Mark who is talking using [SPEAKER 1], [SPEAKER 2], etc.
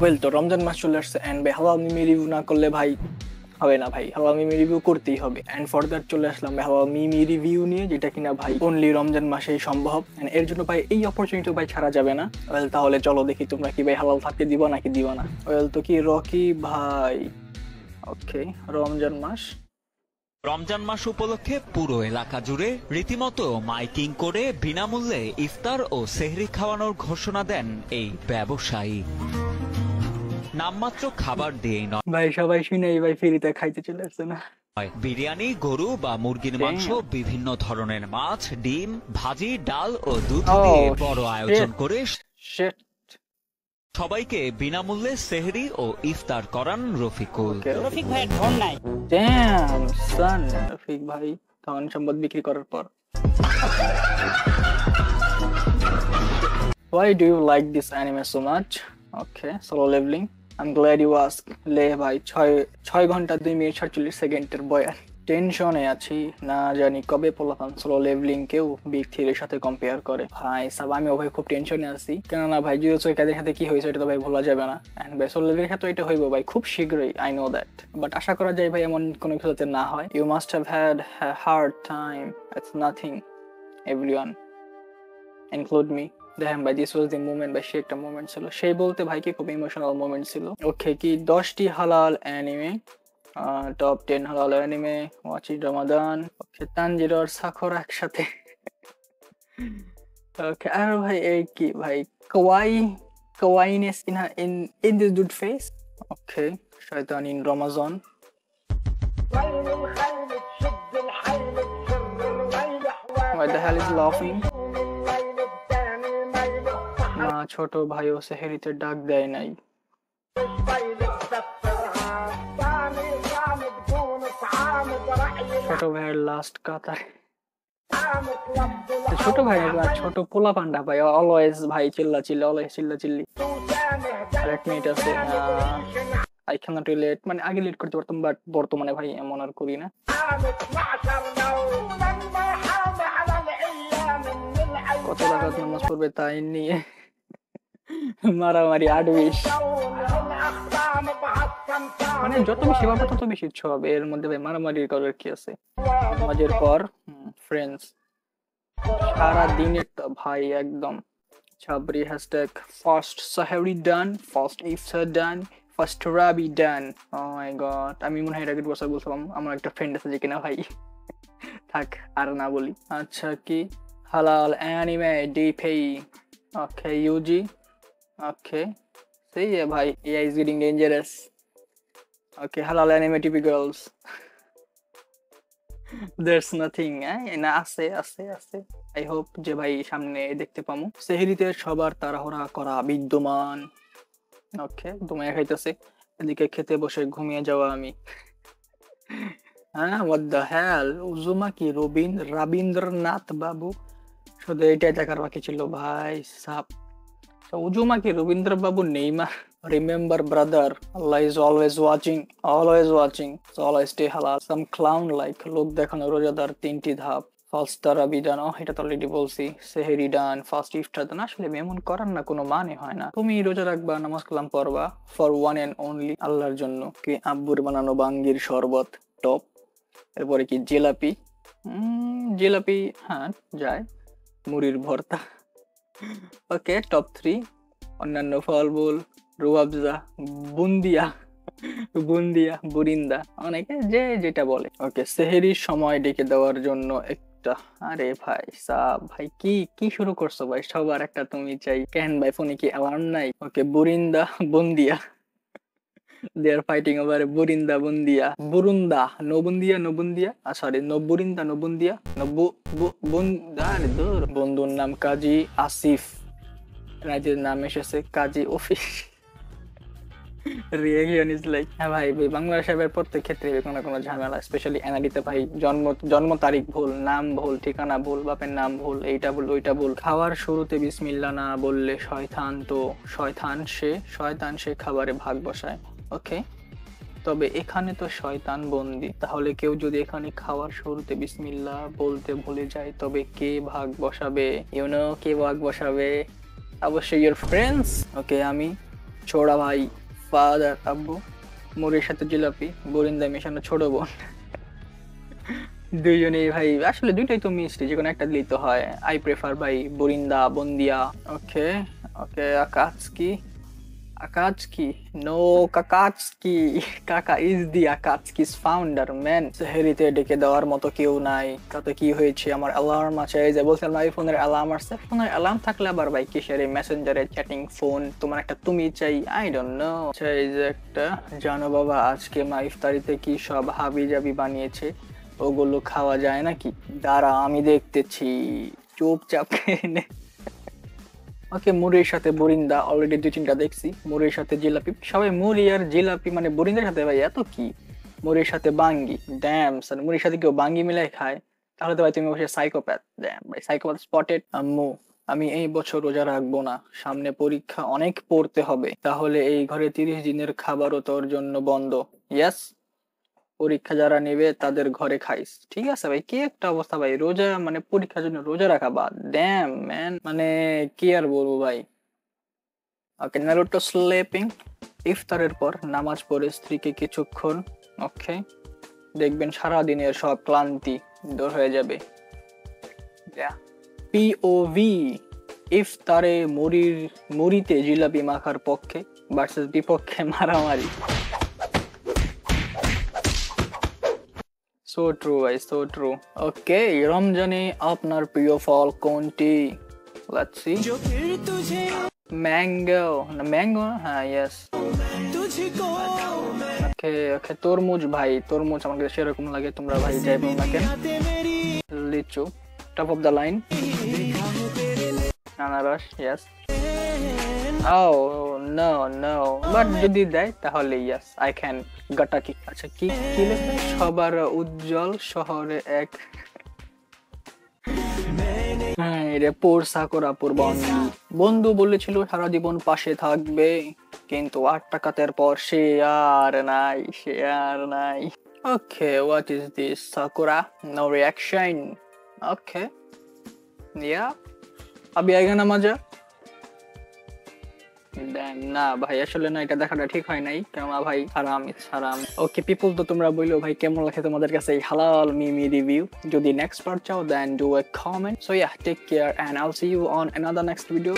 [SPEAKER 1] Well, তো রমজান মাস চলে আসছে এন্ড ভাই হালাল মিমি রিভিউ না করলে ভাই হবে না ভাই, হালাল মিমি রিভিউ করতেই হবে। এন্ড ফর দ্যাট চলে আসলাম ভাই হালাল মিমি রিভিউ নিয়ে, যেটা কিনা ভাই অনলি রমজান মাসেই সম্ভব। এন্ড এর জন্য ভাই এই অপরচুনিটি ভাই ছাড়া যাবে না। ওয়েল, তাহলে চলো দেখি তোমরা কি ভাই হালাল থাকতে দিবা নাকি দিবা না। ওয়েল, তো কি রকি ভাই, ওকে রমজান মাস
[SPEAKER 2] রমজান মাস উপলক্ষে পুরো এলাকা জুড়ে রীতিমতো মাইকিং করে বিনামূল্যে ইফতার ও সেহরি খাওয়ানোর ঘোষণা দেন এই ব্যবসায়ী। নামমাত্র খাবার দিয়েই নয়,
[SPEAKER 1] ভাই সবাই শুনেই ভাই ফ্রিতে খাইতে চলে আসছে না।
[SPEAKER 2] বিরিয়ানি, গরু বা মুরগির মাংস, বিভিন্ন ধরনের মাছ, ডিম, ভাজি, ডাল ও দুধ দিয়ে বড় আয়োজন করে
[SPEAKER 1] শিট,
[SPEAKER 2] সবাইকে বিনামূল্যে সেহরি ও ইফতার করান রফিকুল।
[SPEAKER 3] রফিক ভাই ধন নাই।
[SPEAKER 1] ড্যাম সান, রফিক ভাই ধন সম্পদ বিক্রি করার পর। Why do you like this anime so much? Okay, solo leveling. I'm glad you asked. লে ভাই 6 ঘন্টা 2 মিনিট 47 সেকেন্ডের বয়ান। টেনশনে আছি, না জানি কবে পোলাপান সোলো লেভেলিং কেও বিগ থ্রির সাথে কম্পেয়ার করে। ভাই সাব আমিও ভাই খুব টেনশনে আছি, কেননা ভাই জুজুৎসু কাইসেনের সাথে কি হয়েছে এটা তো ভাই ভোলা যাবে না। এন্ড ভাই সোলো লেভেলের সাথে এটা হইব ভাই খুব শীঘ্রই, আই নো দ্যাট। বাট আশা করা যায় ভাই এমন কোনো কিছু যাতে না হয়। You must have had a hard time. It's nothing, everyone, include me. দেখেন ভাই দিস ওয়াজ দি মোমেন্ট, ভাই সে একটা মোমেন্ট ছিল, সেই বলতে ভাই কি খুব ইমোশনাল মোমেন্ট ছিল। ওকে, কি 10টি হালাল অ্যানিমে, টপ 10 হালাল অ্যানিমে ওয়াচিং রমাদান। ওকে, তানজির আর সাখর একসাথে। ওকে, আর ভাই এই কি ভাই কাওয়াইনেস ইন দিস ডুড ফেস। ওকে, শয়তান in Ramadan. Why the hell is laughing? না ছোট ভাইও সেহেরিতে ডাক দেয় নাই। ছোট ভাইয়ের লাস্ট কাতার। ছোট ভাই ছোট পোলা পান্ডা ভাই অলওয়েজ ভাই চিল্লাচিল্লি, অলওয়েজ চিল্লাচিল্লি। আরেক মিনিট আছে, আই ক্যানট রিলেট, মানে আগে লিড করতে পারতাম বাট বর্তমানে ভাই এমন আর করি না। কত রাকাত নামাজ পড়বে তাই নিয়ে মারামারি 8-20, মানে যত বেশি পাবো তত বেশি ইচ্ছা হবে। এর মধ্যে ভাই মারামারি করার কি আছে। নামাজের পর ফ্রেন্ডস সারা দিনের তো ভাই একদম ছাবরি। হ্যাশট্যাগ ফার্স্ট সাহেরি ডান, ফার্স্ট ইফতার ডান, ফার্স্ট রাবি ডান। ও মাই গড, আমি মনে হয় এটাকে বছর বলছিলাম। আমার একটা ফ্রেন্ড আছে যে কিনা ভাই থাক আর না বলি। আচ্ছা, কি হালাল অ্যানিমে ডিপি। ওকে ইউজি, ওকে সही है भाई, AI is getting dangerous. Okay, halal anime TV girls. There's nothing, না আছে আছে আছে। I hope যে ভাই সামনে দেখতে পামু। সেহরিতে সবার তাড়াহুড়া করা বিদ্যমান। ওকে, ঘুমিয়ে খাইতেছে, এদিকে খেতে বসে ঘুমিয়ে যাওয়া আমি। হ্যাঁ, what the hell, Uzumaki Rabindranath বাবু, শুধু এটাই দেখার বাকি ছিল ভাই সাপ। Uzumaki Rabindra Babu Neymar, remember brother, Allah is always watching, so always stay হালাল। সাম ক্লাউন লাইক, লোক দেখানো রোজাদার 3টি ধাপ। ফার্স্ট তারাবি ডান, এটা তো অলরেডি বলছি। সেহেরি ডান, ফার্স্ট ইফতার ডান। আসলে এমন করার না কোনো মানে হয় না। তুমি রোজা রাখবা, নামাজ কালাম পড়বা ফর ওয়ান এন্ড অনলি আল্লাহর জন্য। কি আব্বুর বানানো বাঙ্গির শরবত টপ। এরপরে কি জিলাপি হ্যাঁ যায়, মুড়ির ভর্তা। ওকে, টপ 3 অন্যান্য ফলমূল, রুয়াবজা, বুরিন্দা, অনেকে যে যেটা বলে। ওকে, সেহেরির সময় ডেকে দেওয়ার জন্য একটা, আরে ভাই সাব ভাই কি শুরু করছো ভাই, সবার একটা তুমি চাই কেন ভাই, ফোনে কি অ্যালার্ম নাই? ওকে, বুন্দিয়া, they are fighting over বুরুন্দা, নবুন্দিয়া, সরি নবুন্দিয়া, বন্ধুর নাম কাজী আসিফ, রাজের নাম এসেছে Kazi office. Reaction is like, হ্যাঁ ভাই বাংলা সাহেবের প্রত্যেক ক্ষেত্রে কোনো ঝামেলা, স্পেশালি এনআইডিতে ভাই জন্ম তারিখ ভুল, নাম ভুল, ঠিকানা ভুল, বাপের নাম ভুল, এইটা ভুল ওইটা ভুল। খাওয়ার শুরুতে বিসমিল্লাহ না বললে শয়তান সে খাবারে ভাগ বসায়। ওকে, তবে এখানে তো শয়তান বন্দি, তাহলে কেউ যদি এখানে খাওয়ার শুরুতে বিসমিল্লাহ বলতে ভুলে যায় তবে কে ভাগ বসাবে? কে ভাগ বসাবে? অবশ্যই ইওর ফ্রেন্ডস। ওকে, আমি ছোড়া ভাই, ফাদার আব্বু, মুড়ির সাথে জিলাপি, বরিন্দা মেশানো ছোট বোন। দুইজনেই ভাই আসলে দুইটাই তো মিষ্টি, যে কোনো একটা দিলেই তো হয়। আই প্রেফার ভাই বরিন্দা বন্দিয়া। ওকে ওকে, আকাজকি, আকাজকি, নো কাকাজকি, কাকা ইজ দি আকাজকিস ফাউন্ডার ম্যান। সেহেরিতে ডেকে দেওয়ার মতো কেউ নাই, তাতে কি হয়েছে, আমার অ্যালার্ম আছে। এই যে বলছিলাম ভাই ফোনের অ্যালার্ম আছে, ফোনের অ্যালার্ম থাকলে আবার ভাই কিসের এই মেসেঞ্জারে চ্যাটিং ফোন, তোমার একটা তুমি চাই, আই ডোন্ট নো। আচ্ছা এই যে একটা, জানো বাবা আজকে মা ইফতারিতে কি সব হাবি জাবি বানিয়েছে, ওগুলো খাওয়া যায় নাকি? দাঁড়া আমি দেখতেছি, চুপচাপ খেয়ে নে। ওকে, মুড়ির সাথে বরিন্দা অলরেডি 2-3টা দেখছি, মুড়ির সাথে জিলাপি, সবাই মুড়ি আর জিলাপি মানে বরিন্দার সাথে ভাই এত কি, মুড়ির সাথে বাঙ্গি, ড্যাম স্যার, মুড়ির সাথে কেউ বাঙ্গি মিলাই খায়, তাহলে তো ভাই তুমি অবশ্যই সাইকোপ্যাথ, ড্যাম ভাই সাইকোপ্যাথ স্পটেড। আম্মু আমি এই বছর রোজা রাখবো না, সামনে পরীক্ষা, অনেক পড়তে হবে, তাহলে এই ঘরে 30 দিনের খাবারও তোর জন্য বন্ধ। ইয়েস, পরীক্ষা যারা নেবে তাদের ঘরে খাইস, ঠিক আছে ভাই। কি একটা অবস্থা ভাই, রোজা মানে পরীক্ষার জন্য রোজা রাখা বাদ, ড্যাম ম্যান, মানে কি আর বলবো ভাই। ওকে, নারুটো স্লিপিং, ইফতারের পর নামাজ পড়ে স্ত্রীকে কিছুক্ষণ, ওকে, দেখবেন সারা দিনের সব ক্লান্তি দূর হয়ে যাবে। পিওভি, ইফতারে মুড়িতে জিলাপি মাখার পক্ষে ভার্সেস বিপক্ষে মারামারি। সো ট্রু ভাই, সো ট্রু। ওকে, রমজানে আপনার প্রিয় ফল কোনটি? Let's see. ম্যাঙ্গো, না ম্যাঙ্গো, হ্যাঁ ইয়েস। ওকে ওকে, তরমুজ ভাই, তরমুজ আমাকে সেরকম লাগে, তোমরা ভাই যাই বলো না কেন। লিচু, টপ অফ দ্য লাইন। আনারস, ইয়েস। ও নো নো, বাট যদি দেয় তাহলে ইয়েস আই ক্যান গাটাকি। আচ্ছা কি কি লেখা, সবার উজ্জ্বল শহরে এক, হ্যাঁ রে পোর সাকুরাপুর বন্ধু, বন্ধু বলেছিল সারা জীবন পাশে থাকবে, কিন্তু 8 টাকাতের পর সে আর নাই, সে আর নাই। Okay, what is this Sakura, no reaction. Okay yeah, अभी आएगा ना मजा। না ভাই আসলে না, এটা দেখাটা ঠিক হয় নাই, কেননা ভাই হারাম, ইটস হারাম। ওকে পিপল, তো তোমরা বললো ভাই কেমন লাগে তোমাদের কাছে এই হালাল মিমি রিভিউ, যদি নেক্সট পার্ট চাও then do a comment. So yeah, take care and I'll see you on another next video.